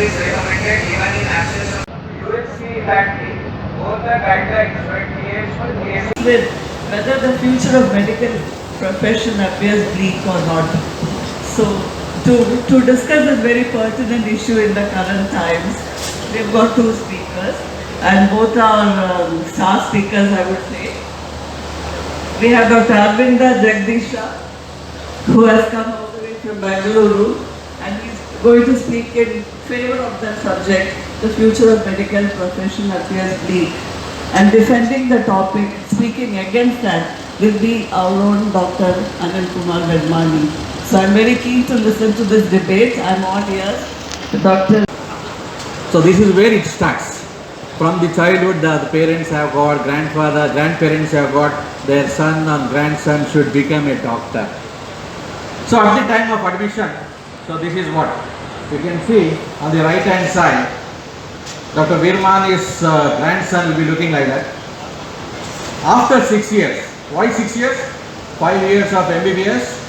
is recommended even in absence of. You will see that both the guidelines with whether the future of medical profession appears bleak or not. So, to discuss this very pertinent issue in the current times, we've got two speakers, and both are star speakers, I would say. We have Dr. Arvinda Jagdisha, who has come all the way from Bangalore, and he's going to speak in favor of the subject, the future of medical profession appears bleak. And defending the topic, speaking against that, will be our own Dr. Anil Kumar Vedmani. So I'm very keen to listen to this debate. I'm all ears. Dr. So this is where it starts. From the childhood, the parents have got, grandparents have got, their son and grandson should become a doctor. So at the time of admission, so this is what you can see on the right hand side. Dr. Veermani's grandson will be looking like that. After 6 years, why 6 years? 5 years of MBBS,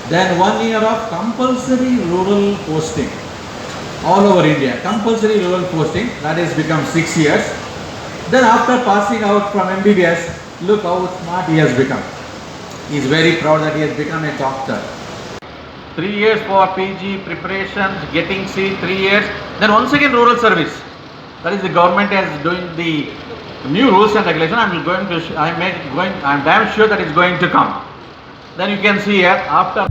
then 1 year of compulsory rural posting. All over India, compulsory rural posting, that has become 6 years. Then after passing out from MBBS, look how smart he has become. He is very proud that he has become a doctor. 3 years for PG preparations, getting seat, 3 years. Then once again rural service. That is the government is doing the new rules and regulation. I'm damn sure that it's going to come. Then you can see here after.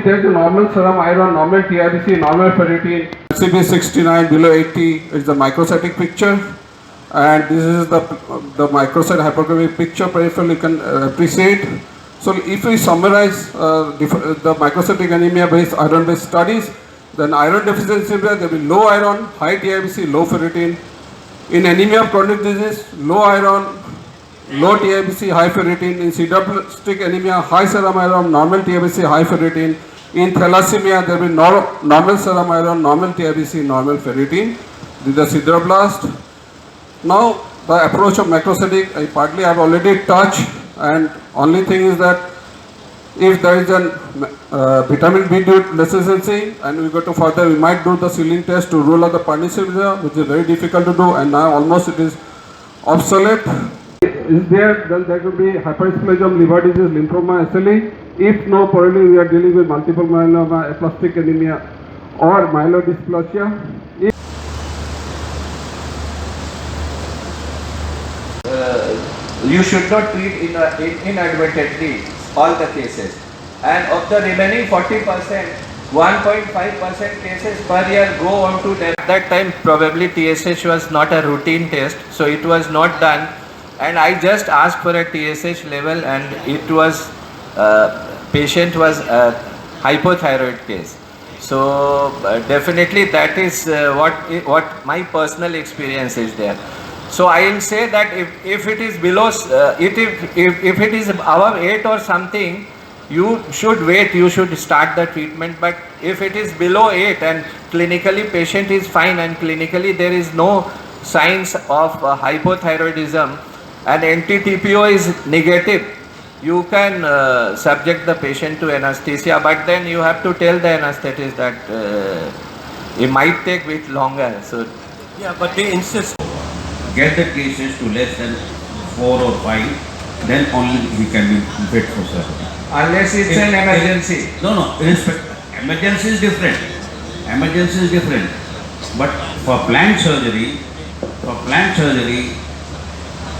Take the normal serum iron, normal TIBC, normal ferritin, CB69 below 80 is the microcytic picture, and this is the microcyte hyperchromic picture peripheral you can appreciate. So if we summarize the microcytic anemia based iron based studies, then iron deficiency there will be low iron, high TIBC, low ferritin. In anemia of chronic disease, low iron, low TIBC, high ferritin. In sideroblastic anemia, high serum iron, normal TIBC, high ferritin. In thalassemia, there will be normal serum iron, normal TIBC, normal ferritin. This is the sideroblast. Now, the approach of macrocytic, I partly have already touched, and only thing is that if there is a vitamin B deficiency and we go to further, we might do the ceiling test to rule out the Parkinsonism, which is very difficult to do, and now almost it is obsolete. Is there, then there could be hyperinsulinism, liver disease, lymphoma, SLE. If no, probably we are dealing with multiple myeloma, aplastic anemia, or myelodysplasia. You should not treat inadvertently all the cases, and of the remaining 40%, 1.5% cases per year go on to death. At that time probably TSH was not a routine test, so it was not done, and I just asked for a TSH level, and it was patient was a hypothyroid case. So definitely that is what my personal experience is there. So I will say that if it is below, if it is above 8 or something, you should wait, you should start the treatment. But if it is below 8 and clinically patient is fine and clinically there is no signs of hypothyroidism and anti-TPO is negative, you can subject the patient to anesthesia, but then you have to tell the anesthetist that it might take a bit longer. So yeah, but they insist. Get the cases to less than 4 or 5, then only he can be fit for surgery. Unless it's an emergency. No, emergency is different. Emergency is different. But for planned surgery,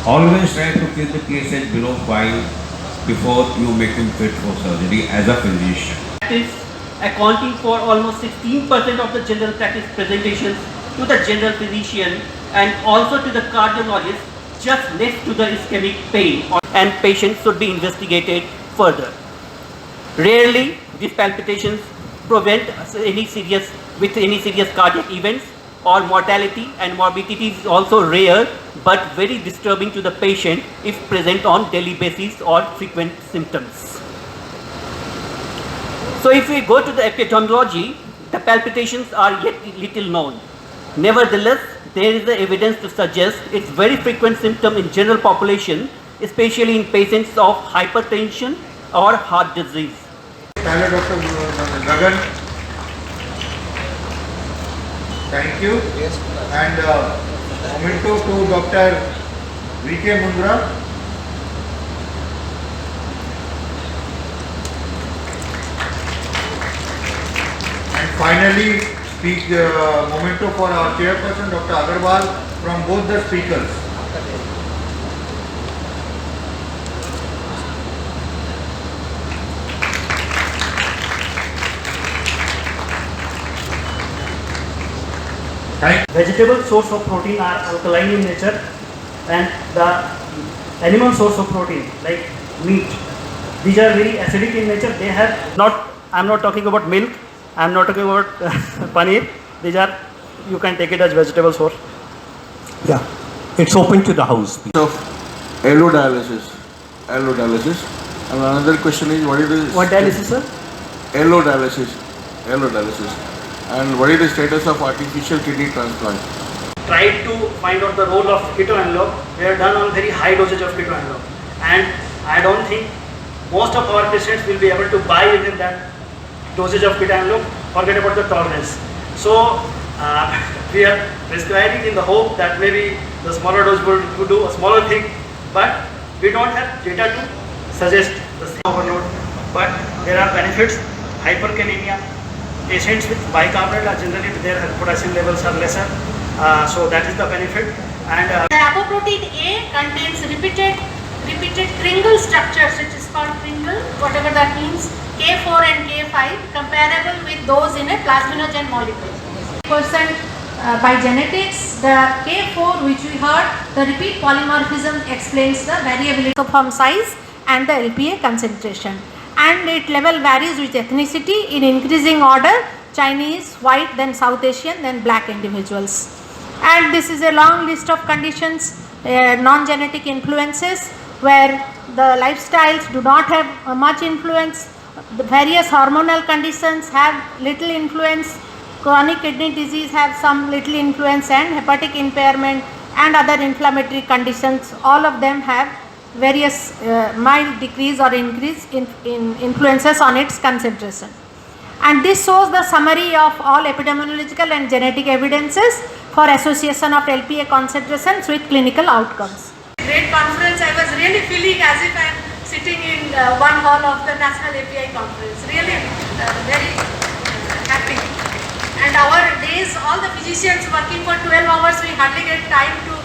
always try to keep the cases below 5 before you make him fit for surgery as a physician. Is accounting for almost 16% of the general practice presentations to the general physician and also to the cardiologist, just next to the ischemic pain, and patients should be investigated further. Rarely these palpitations prevent any serious cardiac events, or mortality and morbidity is also rare but very disturbing to the patient if present on daily basis or frequent symptoms. So if we go to the epidemiology, the palpitations are yet little known. Nevertheless, there is the evidence to suggest it's very frequent symptom in general population, especially in patients of hypertension or heart disease. Hello, Dr. Gagan. Thank you. Yes. And memento to Dr. V.K. Mundra. And finally, speak memento for our chairperson, Dr. Agarwal, from both the speakers. Vegetable source of protein are alkaline in nature, and the animal source of protein like meat, these are very acidic in nature. They have not, I am not talking about milk, I am not talking about paneer. These are, you can take it as vegetable source. Yeah, it's open to the house. Of allodialysis. And another question is, what is the What dialysis, sir? allodialysis? And what is the status of artificial kidney transplant? Tried to find out the role of keto analog. They are done on very high dosage of keto analog, and I don't think most of our patients will be able to buy even that dosage of keto analog. Forget about the tolerance. So we are prescribing in the hope that maybe the smaller dose will do a smaller thing, but we don't have data to suggest the same overload. But there are benefits. Hyperkalemia, patients with bicarbonate are generally their potassium levels are lesser, so that is the benefit. And the apoprotein A contains repeated Kringle structures, which is called Kringle, whatever that means, K4 and K5, comparable with those in a plasminogen molecule. By genetics, the K4 which we heard, the repeat polymorphism explains the variability of form size and the LPA concentration. And it level varies with ethnicity in increasing order: Chinese, white, then South Asian, then black individuals. And this is a long list of conditions, non-genetic influences where the lifestyles do not have much influence. The various hormonal conditions have little influence. Chronic kidney disease have some little influence, and hepatic impairment and other inflammatory conditions, all of them have various mild decrease or increase in influences on its concentration. And this shows the summary of all epidemiological and genetic evidences for association of LPA concentrations with clinical outcomes. Great conference. I was really feeling as if I am sitting in one hall of the National API conference. Really very happy. And our days, all the physicians working for 12 hours, we hardly get time to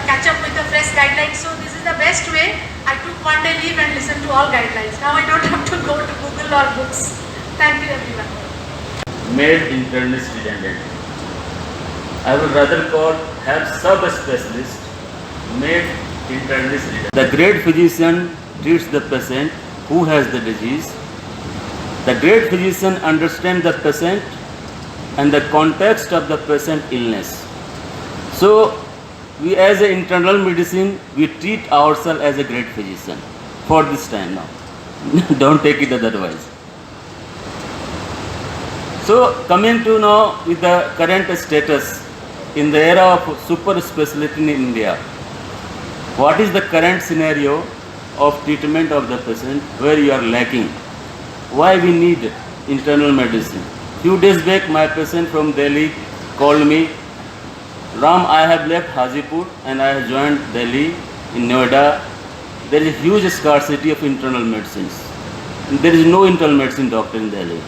catch up with the fresh guidelines. So this is the best way. I took one day leave and listened to all guidelines. Now I don't have to go to Google or books. Thank you everyone. Made internist redundant. I would rather have sub-specialist made internist redundant. The great physician treats the patient who has the disease. The great physician understands the patient and the context of the patient illness. So we as an internal medicine, we treat ourselves as a great physician for this time now. Don't take it otherwise. So coming to now with the current status in the era of super specialty in India, what is the current scenario of treatment of the patient where you are lacking? Why we need internal medicine? Few days back my patient from Delhi called me, Ram, I have left Hajipur and I have joined Delhi in Noida. There is a huge scarcity of internal medicines. There is no internal medicine doctor in Delhi.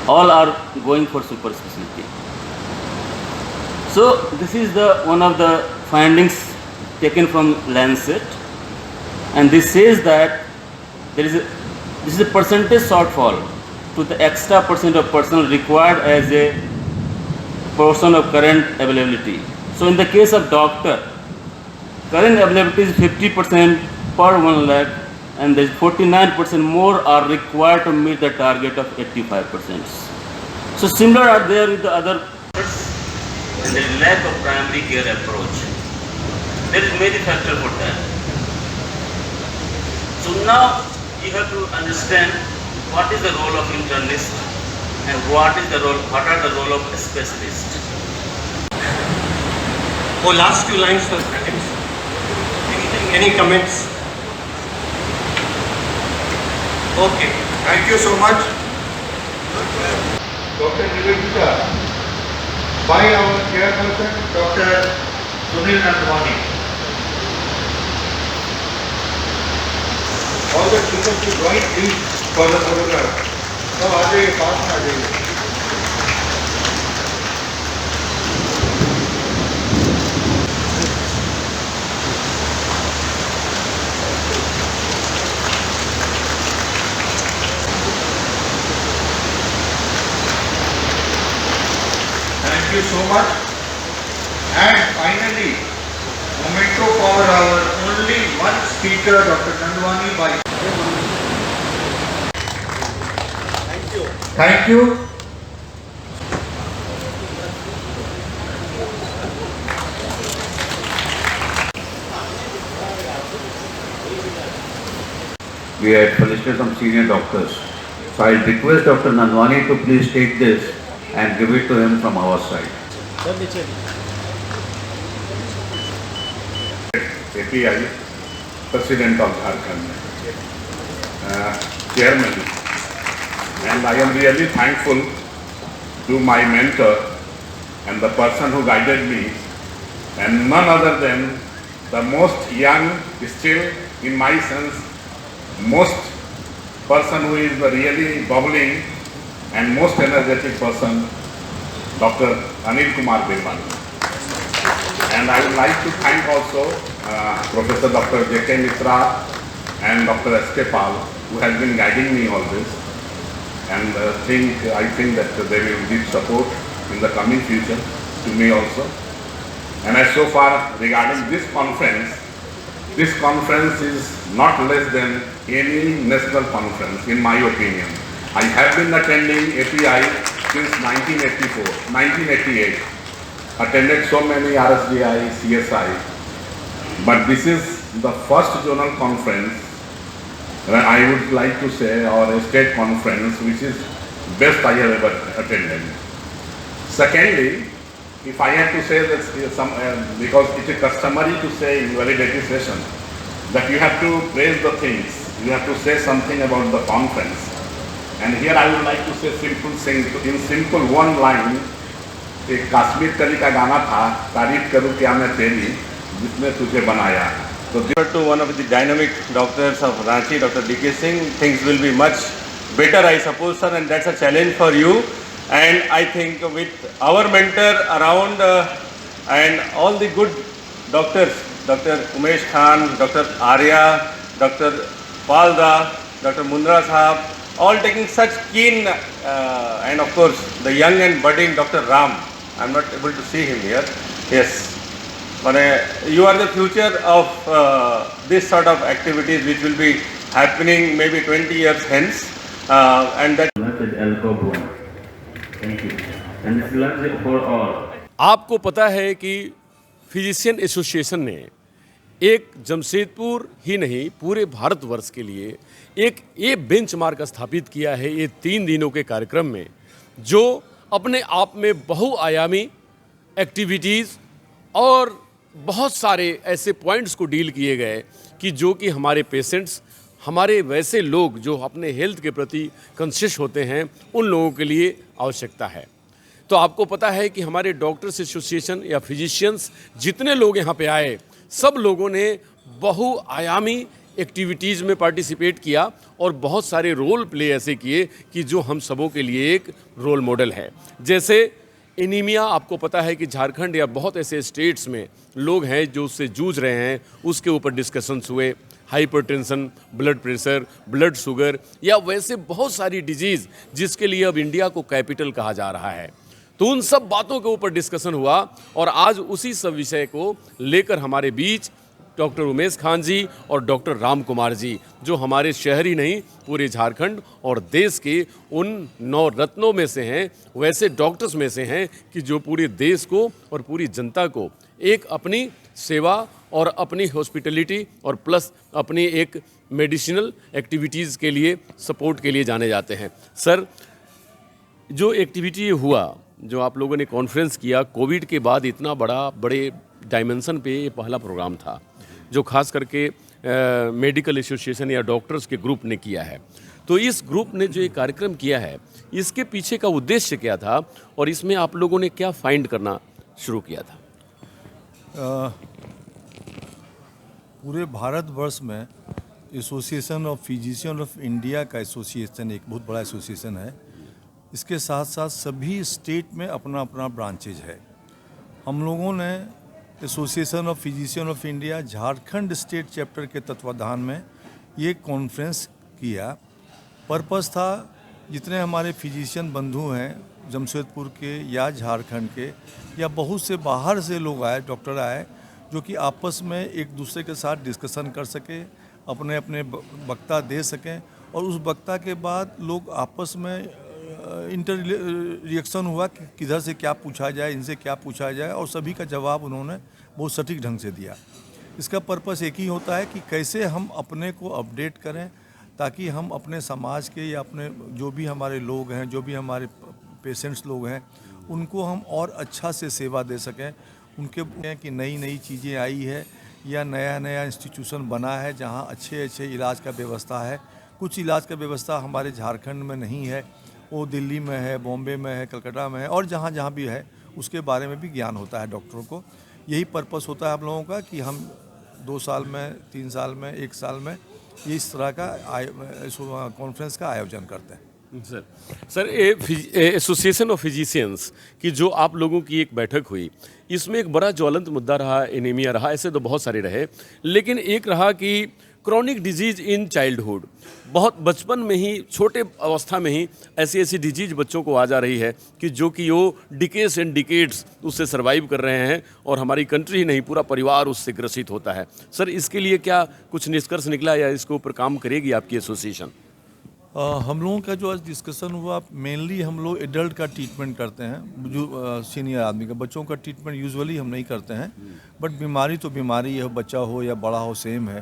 All are going for super specialty. So this is the one of the findings taken from Lancet, and this says that this is a percentage shortfall to the extra percent of personnel required as a portion of current availability. So in the case of doctor, current availability is 50% per 1 lakh, and the 49% more are required to meet the target of 85%. So similar are there with the other, and there is lack of primary care approach. There is many factors for that. So now you have to understand what is the role of internist and what are the role of a specialist. Oh, last 2 lines, sir. Any comments? Okay. Thank you so much. Dr. Nivedita, by our chairperson, Dr. Sunil Nandwani. All the speakers to join please for the photograph. So, आ जाइए, पास में आ जाइए. Thank you so much. And finally, memento for our only one speaker, Dr. Nandwani Bhai. Thank you. We had solicited some senior doctors. So I request Dr. Nandwani to please take this and give it to him from our side. API, President of Jharkhand, Chairman, and I am really thankful to my mentor and the person who guided me, and none other than the most young, still in my sense, most person who is really bubbling and most energetic person, Dr. Anil Kumar Devani. And I would like to thank also Professor Dr. J.K. Mitra and Dr. S.K. Pal, who has been guiding me all this. And I think that they will give support in the coming future to me also. And as so far regarding this conference is not less than any national conference in my opinion. I have been attending API since 1988, attended so many RSGI, CSI, but this is the first zonal conference, I would like to say, or a state conference, which is best I have ever attended. Secondly, if I had to say that because it is customary to say in validity session, that you have to praise the things, you have to say something about the conference. And here I would like to say in simple one line, एक कश्मीर कली का गाना था, तारीफ करूँ क्या मैं तेरी, जिसने तुझे बनाया. So to one of the dynamic doctors of Ranchi, Dr. D.K. Singh, things will be much better, I suppose, sir, and that's a challenge for you. And I think with our mentor around and all the good doctors, Dr. Umesh Khan, Dr. Arya, Dr. Palda, Dr. Mundra Sahab, all taking such keen and of course the young and budding Dr. Ram. I'm not able to see him here. Yes. You are the future of this sort of activities which will be happening maybe 20 years hence. And that Thank you. And this is for all. आपको पता है कि physician association ने एक जमशेदपुर ही नहीं पूरे भारतवर्ष के लिए एक ये बेंचमार्क स्थापित किया है ये 3 दिनों के कार्यक्रम में, जो अपने आप में बहुआयामी एक्टिविटीज़ और बहुत सारे ऐसे पॉइंट्स को डील किए गए कि जो कि हमारे पेशेंट्स, हमारे वैसे लोग जो अपने हेल्थ के प्रति कॉन्शियस होते हैं, उन लोगों के लिए आवश्यकता है. तो आपको पता है कि हमारे डॉक्टर्स एसोसिएशन या फिजिशियंस जितने लोग यहाँ पे आए, सब लोगों ने बहुआयामी एक्टिविटीज़ में पार्टिसिपेट किया और बहुत सारे रोल प्ले ऐसे किए कि जो हम सबों के लिए एक रोल मॉडल है. जैसे एनीमिया, आपको पता है कि झारखंड या बहुत ऐसे स्टेट्स में लोग हैं जो उससे जूझ रहे हैं, उसके ऊपर डिस्कशंस हुए. Hypertension, blood pressure, blood sugar या वैसे बहुत सारी डिजीज़ जिसके लिए अब इंडिया को कैपिटल कहा जा रहा है। तो उन सब बातों के ऊपर डिस्कशन हुआ और आज उसी सब विषय को लेकर हमारे बीच डॉक्टर उमेश खान जी और डॉक्टर राम कुमार जी, जो हमारे शहर ही नहीं पूरे झारखंड और देश के उन 9 रत्नों में से हैं, वैसे डॉक्टर्स में से हैं कि जो पूरे देश को और पूरी जनता को एक अपनी सेवा और अपनी हॉस्पिटलिटी और प्लस अपनी एक मेडिसिनल एक्टिविटीज़ के लिए सपोर्ट के लिए जाने जाते हैं। सर, जो एक्टिविटी ये हुआ, जो आप लोगों ने कॉन्फ्रेंस किया, कोविड के बाद इतना बड़े डायमेंशन पे ये पहला प्रोग्राम था जो खास करके मेडिकल एसोसिएशन या डॉक्टर्स के ग्रुप ने किया है। तो इस ग्रुप ने जो ये कार्यक्रम किया है, इसके पीछे का उद्देश्य क्या था और इसमें आप लोगों ने क्या फाइंड करना शुरू किया था? पूरे भारतवर्ष में association of physician of India का एसोसिएशन एक बहुत बड़ा एसोसिएशन है। इसके साथ साथ सभी स्टेट में अपना अपना ब्रांचेज है। हम लोगों ने association of physician of India Jharkhand state chapter के तत्वाधान में ये कॉन्फ्रेंस किया। पर्पस था जितने हमारे फिजिशियन बंधु हैं जमशेदपुर के या झारखंड के या बहुत से बाहर से लोग आए, डॉक्टर आए, जो कि आपस में एक दूसरे के साथ डिस्कशन कर सके, अपने अपने वक्ता दे सकें और उस वक्ता के बाद लोग आपस में इंटर रिएक्शन हुआ कि किधर से क्या पूछा जाए, इनसे क्या पूछा जाए और सभी का जवाब उन्होंने बहुत सटीक ढंग से दिया। इसका पर्पस एक ही होता है कि कैसे हम अपने को अपडेट करें ताकि हम अपने समाज के या अपने जो भी हमारे लोग हैं, जो भी हमारे पेशेंट्स लोग हैं, उनको हम और अच्छा से सेवा दे सकें। उनके कि नई नई चीज़ें आई है या नया नया इंस्टीट्यूशन बना है जहाँ अच्छे अच्छे इलाज का व्यवस्था है। कुछ इलाज का व्यवस्था हमारे झारखंड में नहीं है, वो दिल्ली में है, बॉम्बे में है, कलकत्ता में है और जहाँ जहाँ भी है उसके बारे में भी ज्ञान होता है डॉक्टरों को। यही पर्पस होता है आप लोगों का कि हम 2 साल में, 3 साल में, 1 साल में इस तरह का कॉन्फ्रेंस का आयोजन करते हैं। सर एसोसिएशन ऑफ फिजिशियंस की जो आप लोगों की एक बैठक हुई, इसमें एक बड़ा ज्वलंत मुद्दा रहा एनीमिया रहा, ऐसे तो बहुत सारे रहे, लेकिन एक रहा कि क्रॉनिक डिजीज़ इन चाइल्डहुड, बहुत बचपन में ही, छोटे अवस्था में ही ऐसी डिजीज़ बच्चों को आ जा रही है कि जो कि वो डिकेड्स एंड डिकेड्स उससे सर्वाइव कर रहे हैं और हमारी कंट्री ही नहीं पूरा परिवार उससे ग्रसित होता है। सर, इसके लिए क्या कुछ निष्कर्ष निकला या इसके ऊपर काम करेगी आपकी एसोसिएशन? हम लोगों का जो आज डिस्कशन हुआ, मेनली हम लोग एडल्ट का ट्रीटमेंट करते हैं, जो सीनियर आदमी का। बच्चों का ट्रीटमेंट यूजुअली हम नहीं करते हैं, बट बीमारी तो बीमारी है, बच्चा हो या बड़ा हो सेम है।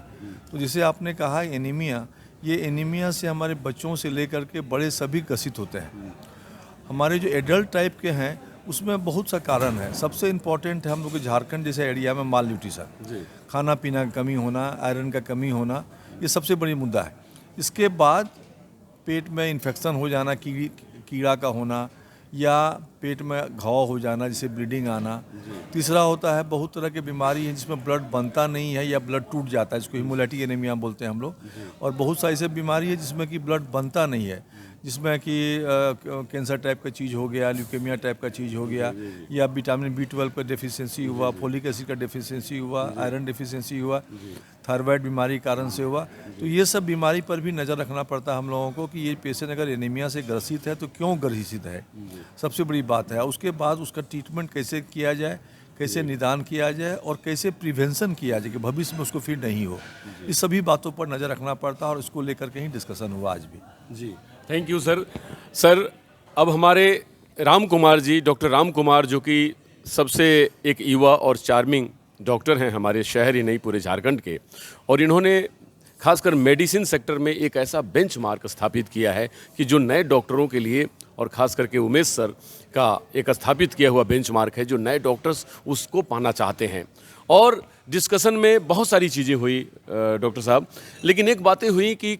तो जैसे आपने कहा एनीमिया, ये एनीमिया से हमारे बच्चों से लेकर के बड़े सभी ग्रसित होते हैं। हमारे जो एडल्ट टाइप के हैं उसमें बहुत सा कारण है। सबसे इम्पॉर्टेंट है हम लोग के झारखंड जैसे एरिया में माल न्यूट्रिशन, खाना पीना का कमी होना, आयरन का कमी होना, ये सबसे बड़ी मुद्दा है। इसके बाद पेट में इन्फेक्शन हो जाना, कीड़ा का होना या पेट में घाव हो जाना जिससे ब्लीडिंग आना। तीसरा होता है बहुत तरह की बीमारी है जिसमें ब्लड बनता नहीं है या ब्लड टूट जाता है, जिसको हीमोलाइटिक एनीमिया बोलते हैं हम लोग। और बहुत सारी ऐसी बीमारी है जिसमें कि ब्लड बनता नहीं है, जिसमें कि कैंसर टाइप का चीज़ हो गया, ल्यूकेमिया टाइप का चीज़ हो गया, या विटामिन B12 का डेफिशिएंसी हुआ, फोलिक एसिड का डेफिशिएंसी हुआ, आयरन डेफिशिएंसी हुआ, थायराइड बीमारी कारण से हुआ। तो ये सब बीमारी पर भी नज़र रखना पड़ता है हम लोगों को कि ये पेशेंट अगर एनीमिया से ग्रसित है तो क्यों ग्रसित है, सबसे बड़ी बात है। उसके बाद उसका ट्रीटमेंट कैसे किया जाए, कैसे निदान किया जाए और कैसे प्रिवेंशन किया जाए कि भविष्य में उसको फिर नहीं हो। इस सभी बातों पर नज़र रखना पड़ता है और इसको लेकर के ही डिस्कशन हुआ आज भी। जी, थैंक यू सर। सर, अब हमारे राम कुमार जी, डॉक्टर राम कुमार, जो कि सबसे एक युवा और चार्मिंग डॉक्टर हैं हमारे शहर ही नहीं पूरे झारखंड के, और इन्होंने खासकर मेडिसिन सेक्टर में एक ऐसा बेंचमार्क स्थापित किया है कि जो नए डॉक्टरों के लिए, और ख़ास करके उमेश सर का एक स्थापित किया हुआ बेंचमार्क है जो नए डॉक्टर्स उसको पाना चाहते हैं। और डिस्कशन में बहुत सारी चीज़ें हुई डॉक्टर साहब, लेकिन एक बातें हुई कि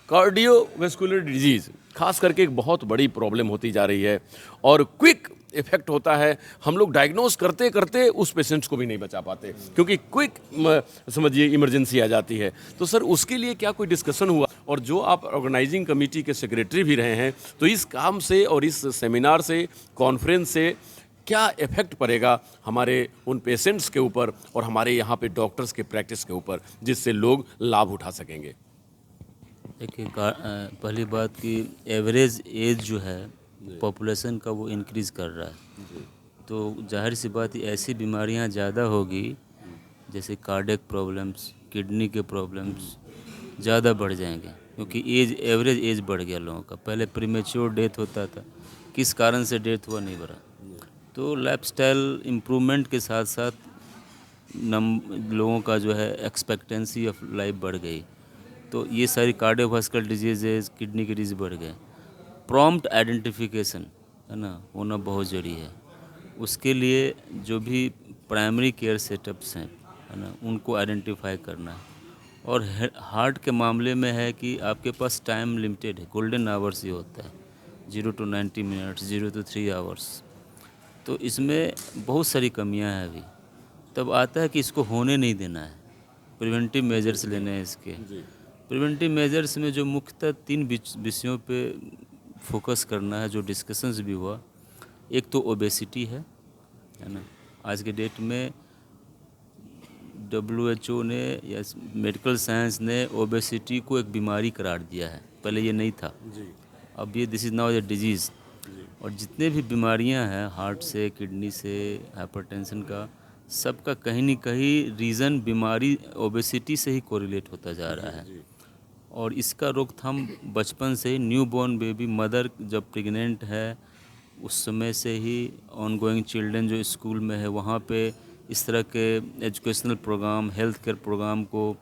कार्डियोवैस्कुलर डिजीज़ खास करके एक बहुत बड़ी प्रॉब्लम होती जा रही है और क्विक इफेक्ट होता है। हम लोग डायग्नोस करते करते उस पेशेंट्स को भी नहीं बचा पाते क्योंकि क्विक समझिए इमरजेंसी आ जाती है। तो सर, उसके लिए क्या कोई डिस्कशन हुआ? और जो आप ऑर्गेनाइजिंग कमेटी के सेक्रेटरी भी रहे हैं, तो इस काम से और इस सेमिनार से, कॉन्फ्रेंस से क्या इफेक्ट पड़ेगा हमारे उन पेशेंट्स के ऊपर और हमारे यहाँ पे डॉक्टर्स के प्रैक्टिस के ऊपर, जिससे लोग लाभ उठा सकेंगे? देखिए, पहली बात कि एवरेज एज जो है पॉपुलेशन का वो इंक्रीज़ कर रहा है, तो जाहिर सी बात ऐसी बीमारियां ज़्यादा होगी, जैसे कार्डियक प्रॉब्लम्स, किडनी के प्रॉब्लम्स ज़्यादा बढ़ जाएंगे, क्योंकि एवरेज एज बढ़ गया लोगों का। पहले प्रीमेच्योर डेथ होता था, किस कारण से डेथ हुआ नहीं बढ़ा। तो लाइफस्टाइल इम्प्रूवमेंट के साथ साथ लोगों का जो है एक्सपेक्टेंसी ऑफ लाइफ बढ़ गई, तो ये सारी कार्डियोवास्कुलर डिजीजेज, किडनी के डिजीज बढ़ गए। प्रॉम्प्ट आइडेंटिफिकेशन है ना होना बहुत ज़रूरी है। उसके लिए जो भी प्राइमरी केयर सेटअप्स हैं है ना, उनको आइडेंटिफाई करना है। और हार्ट के मामले में है कि आपके पास टाइम लिमिटेड है, गोल्डन आवर्स ये होता है, 0 to 90 मिनट्स, 0 to 3 आवर्स। तो इसमें बहुत सारी कमियां हैं अभी। तब आता है कि इसको होने नहीं देना है, प्रिवेंटिव मेजर्स लेने हैं इसके। प्रिवेंटिव मेजर्स में जो मुख्यतः 3 विषयों पे फोकस करना है, जो डिस्कशंस भी हुआ। एक तो ओबेसिटी है ना, आज के डेट में WHO ने या मेडिकल साइंस ने ओबेसिटी को एक बीमारी करार दिया है, पहले ये नहीं था। अब ये this is now A disease. और जितने भी बीमारियां हैं, हार्ट से, किडनी से, हाइपरटेंशन का, सबका कहीं न कहीं रीज़न बीमारी ओबेसिटी से ही कोरिलेट होता जा रहा है। और इसका रोकथाम बचपन से ही, न्यू बॉर्न बेबी मदर जब प्रेग्नेंट है उस समय से ही, ऑनगोइंग चिल्ड्रन जो स्कूल में है वहाँ पे इस तरह के educational programme, health care programme को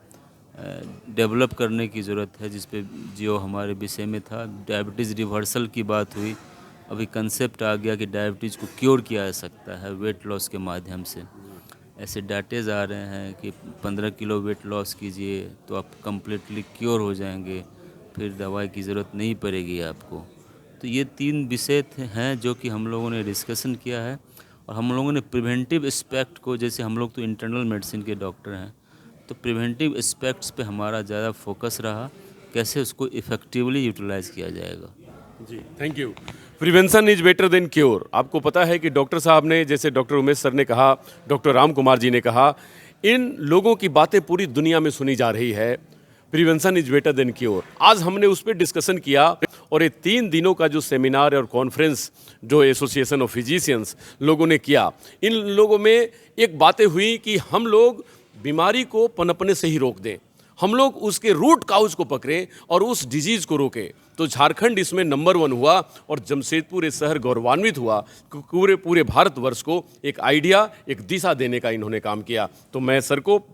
डेवलप करने की ज़रूरत है, जिस पे जो हमारे विषय में था। डायबिटीज़ रिवर्सल की बात हुई, अभी कंसेप्ट आ गया कि डायबिटीज़ को क्योर किया जा सकता है वेट लॉस के माध्यम से। ऐसे डाटेज आ रहे हैं कि 15 किलो वेट लॉस कीजिए तो आप कम्प्लीटली क्योर हो जाएंगे, फिर दवाई की ज़रूरत नहीं पड़ेगी आपको। तो ये 3 विषय हैं जो कि हम लोगों ने डिस्कशन किया है। और हम लोगों ने प्रिवेंटिव एस्पेक्ट को, जैसे हम लोग तो इंटरनल मेडिसिन के डॉक्टर हैं, तो प्रिवेंटिव एस्पेक्ट्स पे हमारा ज़्यादा फोकस रहा, कैसे उसको इफ़ेक्टिवली यूटिलाइज़ किया जाएगा। जी, thank you. Prevention is better than cure. आपको पता है कि डॉक्टर साहब ने, जैसे डॉक्टर उमेश सर ने कहा, डॉक्टर राम कुमार जी ने कहा, इन लोगों की बातें पूरी दुनिया में सुनी जा रही है, prevention is better than cure. आज हमने उस पर डिस्कशन किया और ये 3 दिनों का जो सेमिनार और कॉन्फ्रेंस जो एसोसिएशन ऑफ फिजिशियंस लोगों ने किया, इन लोगों में एक बातें हुई कि हम लोग बीमारी को पनपने से ही रोक दें, हम लोग उसके रूट काउज को पकड़ें और उस डिजीज़ को रोकें। तो झारखंड इसमें नंबर 1 हुआ और जमशेदपुर ये शहर गौरवान्वित हुआ। पूरे भारतवर्ष को एक आइडिया, एक दिशा देने का इन्होंने काम किया। तो मैं सर को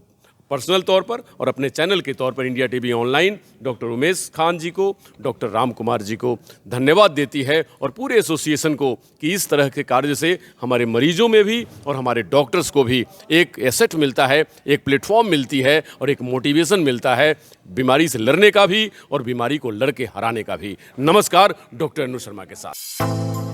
पर्सनल तौर पर और अपने चैनल के तौर पर India TV online, doctor Umesh Khan ji को, डॉक्टर राम कुमार जी को धन्यवाद देती है, और पूरे एसोसिएशन को कि इस तरह के कार्य से हमारे मरीजों में भी और हमारे डॉक्टर्स को भी एक एसेट मिलता है, एक प्लेटफॉर्म मिलती है और एक मोटिवेशन मिलता है, बीमारी से लड़ने का भी और बीमारी को लड़ के हराने का भी। नमस्कार, डॉक्टर अनु शर्मा के साथ।